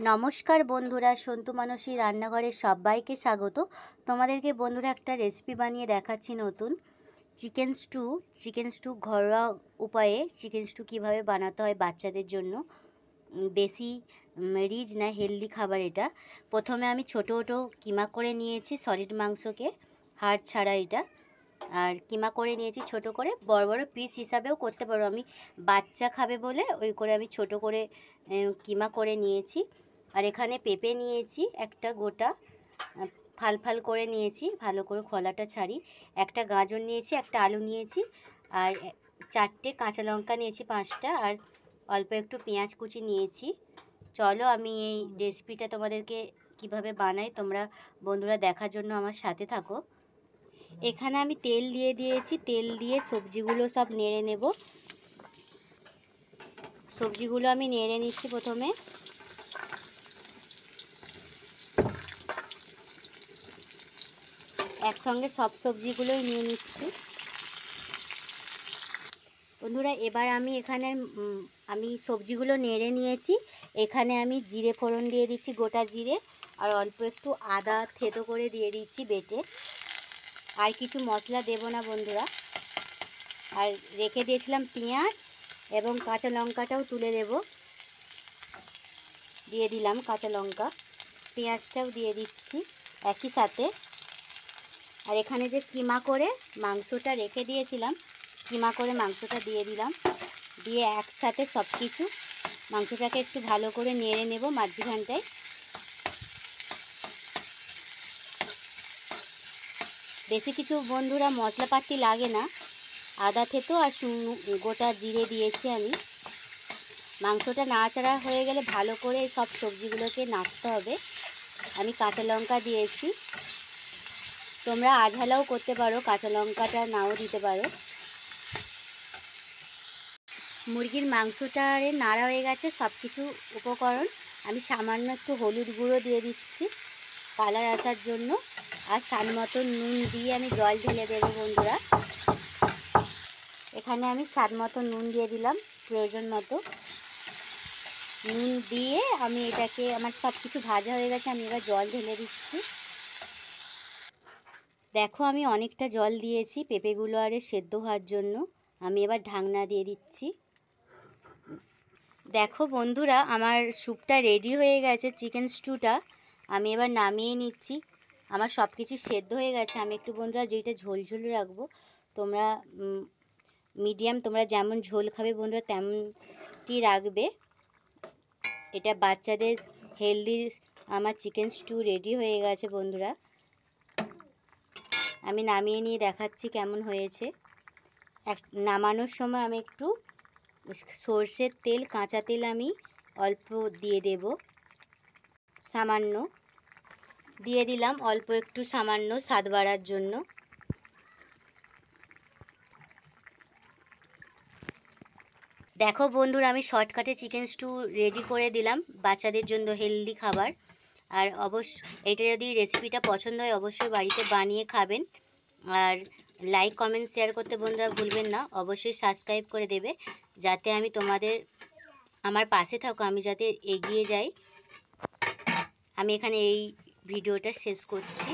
নমস্কার বন্ধুরা, সন্তু মানসী রান্নাঘরে সবাইকে স্বাগত। তোমাদেরকে বন্ধুরা একটা রেসিপি বানিয়ে দেখাচ্ছি নতুন। চিকেন স্টু ঘরোয়া উপায়ে চিকেন স্টু কীভাবে বানাতে হয় বাচ্চাদের জন্য। বেশি রিচ না, হেলদি খাবার এটা। প্রথমে আমি ছোটো ছোটো কিমা করে নিয়েছি সলিড মাংসকে, হাড় ছাড়া এটা। আর কিমা করে নিয়েছি ছোট করে, বড় বড় পিস হিসাবেও করতে পারো। আমি বাচ্চা খাবে বলে ওই করে আমি ছোট করে কিমা করে নিয়েছি। আর এখানে পেঁপে নিয়েছি একটা গোটা, ফাল ফাল করে নিয়েছি, ভালো করে খোলাটা ছাড়ি। একটা গাজর নিয়েছি, একটা আলু নিয়েছি, আর 4টে কাঁচা লঙ্কা নিয়েছি 5টা, আর অল্প একটু পেঁয়াজ কুচি নিয়েছি। চলো আমি এই রেসিপিটা তোমাদেরকে কিভাবে বানাই তোমরা বন্ধুরা দেখার জন্য আমার সাথে থাকো। এখানে আমি তেল দিয়ে দিয়েছি, তেল দিয়ে সবজিগুলো সব নেড়ে নেব। সবজিগুলো আমি নেড়ে নিচ্ছি প্রথমে। একসঙ্গে সব সবজিগুলোই নিয়ে নিচ্ছি বন্ধুরা। এবার আমি এখানে সবজিগুলো নেড়ে নিয়েছি। এখানে আমি জিরে ফোড়ন দিয়ে দিচ্ছি, গোটা জিরে, আর অল্প একটু আদা থেতো করে দিয়ে দিচ্ছি বেটে। আর কিছু মশলা দেব না বন্ধুরা। আর রেখে দিয়েছিলাম পেঁয়াজ এবং কাঁচা লঙ্কাটাও তুলে দেব, দিয়ে দিলাম কাঁচা লঙ্কা, পেঁয়াজটাও দিয়ে দিচ্ছি একই সাথে। আর এখানে যে কিমা করে মাংসটা রেখে দিয়েছিলাম, কিমা করে মাংসটা দিয়ে দিলাম, দিয়ে একসাথে সব কিছু মাংসটাকে একটু ভালো করে নেড়ে নেব মাঝখানটায়। বেশি কিছু বন্ধুরা মশলাপাতি লাগে না, আদা থেতো আর গোটা জিরে দিয়েছি আমি। মাংসটা নাড়াচাড়া হয়ে গেলে ভালো করে সব সবজিগুলোকে নাড়তে হবে। আমি কাঁচা লঙ্কা দিয়েছি, তোমরা আঝালাও করতে পারো, কাঁচা লঙ্কাটা নাও দিতে পারো। মুরগির মাংসটারে নাড়া হয়ে গেছে সব কিছু উপকরণ। আমি সামান্য একটু হলুদ গুঁড়ো দিয়ে দিচ্ছি কালার আসার জন্য, আর স্বাদ মতো নুন দিয়ে আমি জল ঢেলে দেবো বন্ধুরা। এখানে আমি স্বাদ মতো নুন দিয়ে দিলাম, প্রয়োজন মতো নুন দিয়ে আমি এটাকে, আমার সব কিছু ভাজা হয়ে গেছে, আমি এবার জল ঢেলে দিচ্ছি। দেখো আমি অনেকটা জল দিয়েছি পেঁপেগুলো আরে সেদ্ধ হওয়ার জন্য। আমি এবার ঢাকনা দিয়ে দিচ্ছি। দেখো বন্ধুরা আমার স্যুপটা রেডি হয়ে গেছে, চিকেন স্টুটা। আমি এবার নামিয়ে নিচ্ছি। আমার সব কিছু সেদ্ধ হয়ে গেছে। আমি একটু বন্ধুরা যেটা ঝোল ঝোল রাখবো, তোমরা মিডিয়াম, তোমরা যেমন ঝোল খাবে বন্ধুরা তেমনটি রাখবে। এটা বাচ্চাদের হেলদি আমার চিকেন স্টু রেডি হয়ে গেছে বন্ধুরা। আমি নামিয়ে নিয়ে দেখাচ্ছি কেমন হয়েছে। নামানোর সময় আমি একটু সর্ষের তেল, কাঁচা তেল আমি অল্প দিয়ে দেব, সামান্য দিয়ে দিলাম, অল্প একটু সামান্য স্বাদ বাড়ার জন্য। দেখো বন্ধুরা আমি শর্টকাটে চিকেন স্টু রেডি করে দিলাম বাচ্চাদের জন্য হেলদি খাবার। আর এটা যদি রেসিপিটা পছন্দ হয় অবশ্যই বাড়িতে বানিয়ে খাবেন। আর লাইক কমেন্ট শেয়ার করতে বন্ধুরা ভুলবেন না। অবশ্যই সাবস্ক্রাইব করে দেবে যাতে আমি আমার পাশে থাকো, আমি যাতে এগিয়ে যাই। আমি এখানে এই ভিডিওটা শেষ করছি।